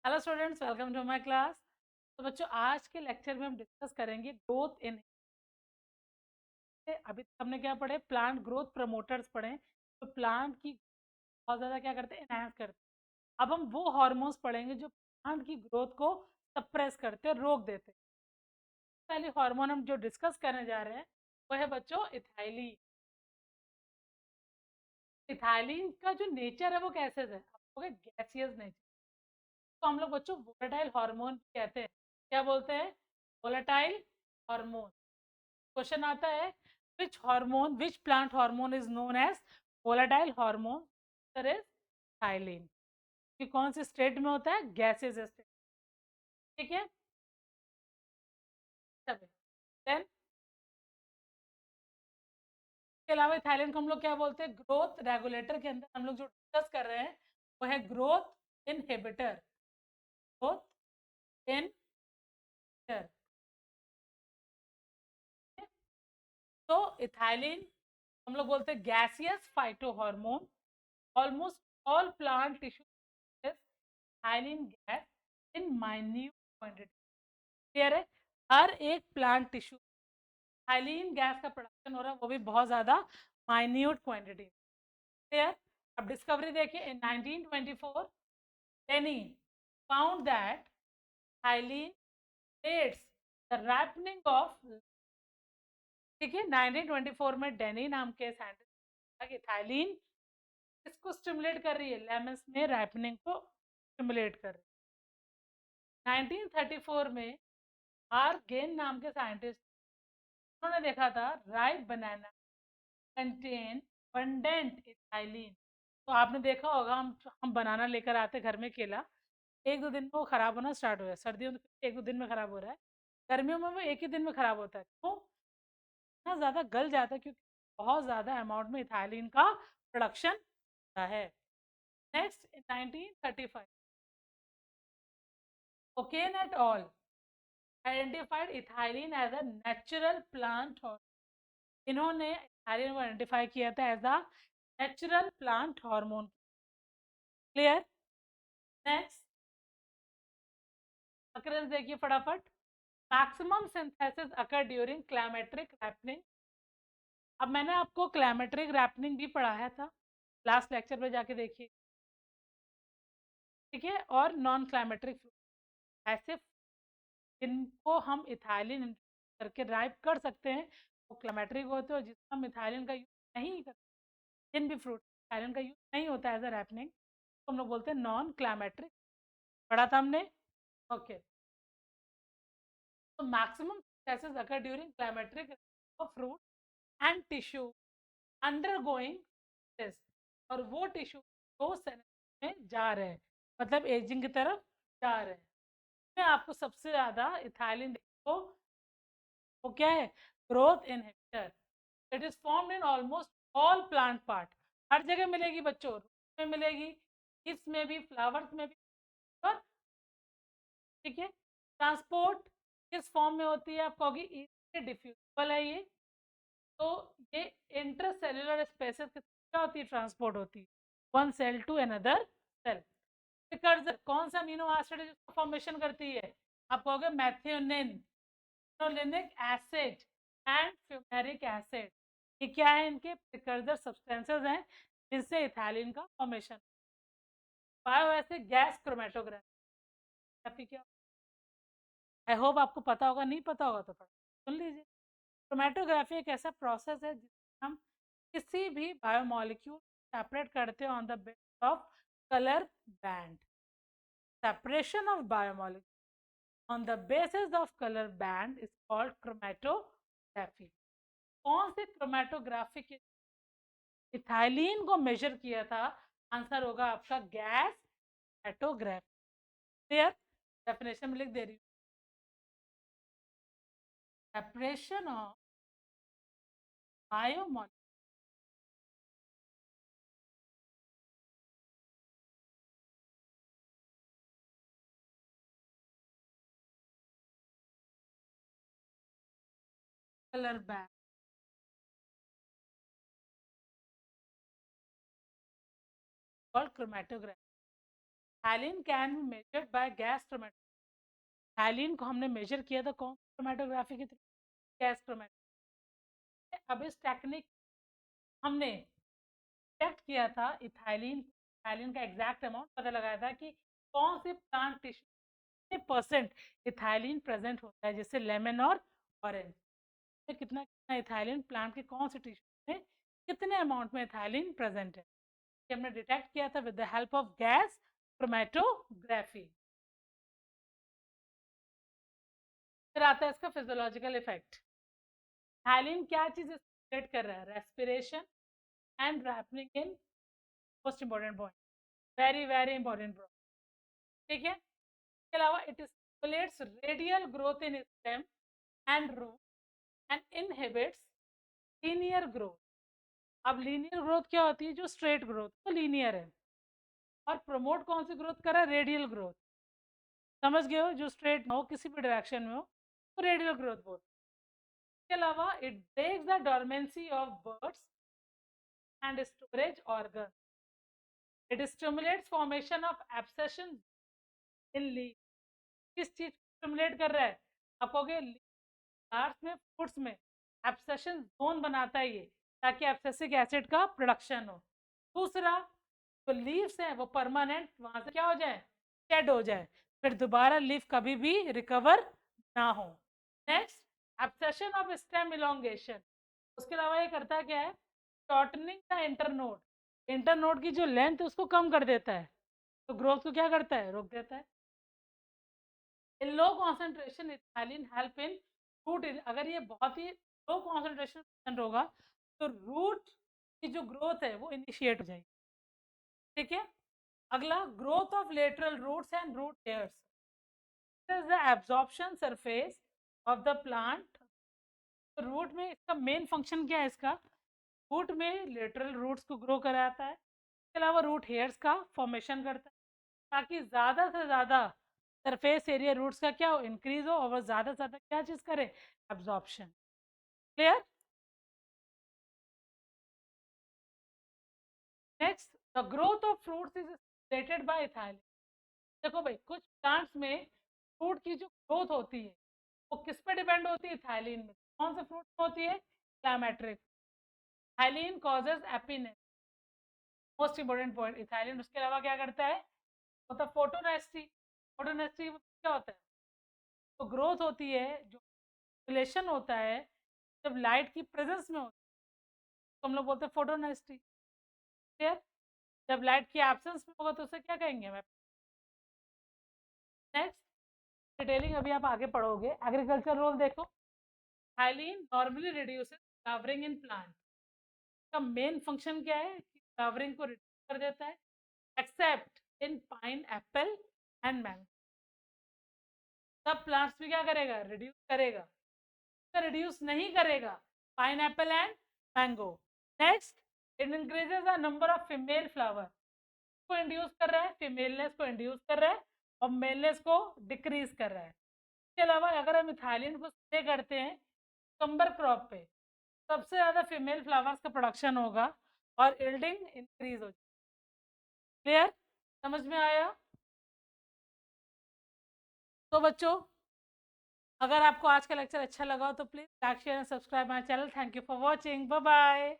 Hello students, welcome to my class. तो बच्चों, आज के लेक्चर में हम डिस्कस करेंगे ग्रोथ इन। अभी तक हमने क्या पढ़े? प्लांट ग्रोथ प्रमोटर्स पढ़े, तो प्लांट की बहुत ज़्यादा क्या करते हैं? एनहांस करते हैं। अब हम वो हार्मोन्स पढ़ेंगे जो प्लांट की ग्रोथ को सप्रेस करते हैं, रोक देते हैं। पहले हार्मोन हम जो डिस्कस करने जा रहे हैं वो है बच्चों इथाइलिन। इथाइलिन का जो नेचर है वो कैसे है? आपको गैसियस नेचर। तो हम लोग बच्चों वोलेटाइल हार्मोन कहते हैं। क्या बोलते हैं? Volatile hormone. क्वेश्चन आता है, which plant hormone is known as volatile hormone? Answer is ethylene. कि कौन सी स्टेट में होता है? Gaseous state. ठीक है, चलिए। देन इसके अलावा थाईलैंड को हम लोग क्या बोलते हैं? ग्रोथ रेगुलेटर के अंदर हम लोग जो डिस्कस कर रहे हैं वो है ग्रोथ इनहिबिटर। Growth inhibitor. तो इथाइलिन हम लोग बोलते हैं gaseous phytohormone. Almost all plant tissue ethylene gas in minute quantity. Clear है? हर एक प्लांट टिश्यू थाइलिन गैस का प्रोडक्शन हो रहा है, वो भी बहुत ज़्यादा माइन्यूट क्वांटिटी। क्लियर? अब डिस्कवरी देखिए, in 1924 Denny found that ethylene aids the ripening of. ठीक है, 1924 में डेनी नाम के साइंटिस्ट कि थाइलिन इसको स्टिमुलेट कर रही है, लेमन्स में रैपनिंग को स्टिमुलेट कर रही है। 1934 में आर गेन नाम के साइंटिस्ट, उन्होंने देखा था राइप बनाना कंटेन अबंडेंट इथाइलिन। तो आपने देखा होगा, हम बनाना लेकर आते घर में, केला एक दो दिन में वो खराब होना स्टार्ट हो गया। सर्दियों में तो एक दो दिन में खराब हो रहा है, गर्मियों में वो एक ही दिन में खराब होता है। क्यों? इतना ज़्यादा गल जाता है क्योंकि बहुत ज़्यादा अमाउंट में इथाइलिन का प्रोडक्शन होता है। नेक्स्ट, इन 1935 ओकेन et identified ethylene as a natural plant hormone. इन्होंने इथाइलिन को आइडेंटिफाई किया था as a natural plant hormone. Clear? Next occurrence देखिए फटाफट। Maximum synthesis occur during climacteric ripening. अब मैंने आपको क्लाइमेट्रिक रैपनिंग भी पढ़ाया था, लास्ट लेक्चर में जाके देखिए। ठीक है, और नॉन क्लाइमेट्रिक ऐसे इनको हम इथाइलिन करके राइप कर सकते हैं, वो क्लाइमेट्रिक होते हैं। जिसका हम इथाइलिन का यूज नहीं करते, जिन भी फ्रूट इथाइलिन का यूज नहीं होता एज अ रैपनिंग, तो हम लोग बोलते हैं नॉन क्लाइमेट्रिक। पढ़ा था हमने। ओके, तो maximum stresses occur during climacteric of fruit and tissue undergoing this. और वो टिश्यू दो सेनेस में जा रहे हैं, मतलब एजिंग की तरफ जा रहे हैं। मैं आपको सबसे ज़्यादा इथाइलिन देखो, वो क्या है? Growth inhibitor. It is formed in almost all plant part. हर जगह मिलेगी बच्चों, रूट में मिलेगी, इसमें भी, फ्लावर्स में भी। और ठीक है, ट्रांसपोर्ट किस फॉर्म में होती है? आप कहोगे इजीली डिफ्यूजिबल है ये। तो ये इंटरसेल्युलर स्पेसेस क्या होती है? ट्रांसपोर्ट होती है one cell to another cell. Precursor कौन सा अमीनो एसिड है जिसको फॉर्मेशन करती है? आप कहोगे methionine, phenolic acid and fumaric acid. ये क्या है? इनके प्रिकर्सर सब्सटेंसेस हैं जिनसे इथाइलिन का फॉर्मेशन। बायो ऐसे गैस क्रोमेटोग्राफी क्या? आई होप आपको पता होगा, नहीं पता होगा तो सुन लीजिए। क्रोमेटोग्राफी एक ऐसा प्रोसेस है जिसमें हम किसी भी बायोमोलिक्यूल सेपरेट करते हैं on the basis of colour band. Separation of biomolecule on the basis of colour band is called chromatography. कौन सी क्रोमेटोग्राफी के इथाइलिन को मेजर किया था? आंसर होगा आपका गैस क्रोमेटोग्राफी। क्लियर? डेफिनेशन में लिख दे रही हूँ। Separation of biomolecule colour band called chromatography. Ethylene can be measured by gas chromatography. Ethylene को हमने मेजर किया था कौन क्रोमेटोग्राफी के थ्रू? Gas chromatography. अब इस टेक्निक हमने डिटेक्ट किया था इथाइलिन, इथाइलिन का एग्जैक्ट अमाउंट पता लगाया था कि कौन से प्लांट टिश्यू कितने परसेंट इथाइलिन प्रेजेंट होता है, जैसे लेमन और ऑरेंज में कितना कितना इथाइलिन प्लांट के कौन से टिश्यू में कितने अमाउंट में इथाइलिन प्रेजेंट है, कि हमने डिटेक्ट किया था with the help of gas chromatography. फिर आता है इसका फिजियोलॉजिकल इफेक्ट। इथाइलिन क्या चीज स्टिमुलेट कर रहा है? Respiration and ripening in, most important point, very very important point, ठीक है। इसके अलावा it stimulates radial growth in stem and root and inhibits linear growth. अब लीनियर ग्रोथ क्या होती है? जो स्ट्रेट ग्रोथ तो लीनियर है, और प्रमोट कौन सी ग्रोथ कर रहा है? Radial growth. समझ गए हो? जो स्ट्रेट हो किसी भी डायरेक्शन में हो तो रेडियल ग्रोथ बोल। इसके अलावा it breaks the dormancy of birds and storage organ. It stimulates formation of abscission in leaf. किस चीज को स्टिमुलेट कर रहा है? आप कहोगे फ्लावर्स में, फ्रूट्स में एब्सेशन जोन बनाता है ये, ताकि एब्सेसिक एसिड का प्रोडक्शन हो। दूसरा, जो लीव्स हैं वो परमानेंट वहां से क्या हो जाए? शेड हो जाए, फिर दोबारा लीफ कभी भी रिकवर ना हो। Next, abscission of stem elongation. उसके अलावा ये करता है क्या है? Shortening the internode. इंटरनोड की जो लेंथ है उसको कम कर देता है, तो ग्रोथ को क्या करता है? रोक देता है। In low concentration ethylene help in root. अगर ये बहुत ही लो कॉन्सेंट्रेशन होगा तो रूट की जो ग्रोथ है वो इनिशिएट हो जाएगी, ठीक है। अगला, growth of lateral roots and root hairs. Is the absorption surface of the plant. तो रूट में इसका मेन फंक्शन क्या है? इसका रूट में लेटरल रूट्स को ग्रो कराता है, इसके अलावा रूट हेयर्स का फॉर्मेशन करता है, ताकि ज़्यादा से ज़्यादा सरफेस एरिया रूट्स का क्या हो? इंक्रीज हो, और ज़्यादा से ज़्यादा क्या चीज़ करे? Absorption. Clear? Next, the growth of fruits is stimulated by ethylene. देखो भाई, कुछ प्लांट्स में फ्रूट की जो ग्रोथ होती है वो किस पे डिपेंड होती है? इथाइलिन में। कौन से फ्रूट में होती है? Climacteric. Ethylene causes ripeness, most important point. Ethylene उसके अलावा क्या करता है? मतलब फोटोनेस्टी। फोटोनेस्टी क्या होता है? तो ग्रोथ होती है, जो रिलेशन होता है जब लाइट की प्रेजेंस में होता है तो हम लोग बोलते हैं फोटोनेस्टी। क्लियर? जब लाइट की एब्सेंस में होगा तो उसे क्या कहेंगे हमें? नेक्स्ट, डिटेलिंग अभी आप आगे पढ़ोगे। एग्रीकल्चर रोल देखो। Hyaline normally reduces flowering in plant. का मेन फंक्शन क्या है? कि फ्लावरिंग को रिड्यूस कर देता है, accept in pine Apple and mango. सब प्लांट्स भी क्या करेगा? रिड्यूस करेगा। रिड्यूस नहीं करेगा pine Apple and mango. Next, it increases the number of female flower. को इंड्यूस कर रहा है, फीमेलनेस को इंड्यूस कर रहा है, और मेलनेस को डिक्रीज कर रहा है। इसके अलावा अगर हम इथाइलिन को स्प्रे करते हैं कंबर क्रॉप पे, सबसे ज़्यादा फीमेल फ्लावर्स का प्रोडक्शन होगा और यील्डिंग इंक्रीज हो जाएगी। क्लियर? समझ में आया? तो बच्चों, अगर आपको आज का लेक्चर अच्छा लगा हो तो please like share and subscribe my channel. Thank you for watching. Bye bye.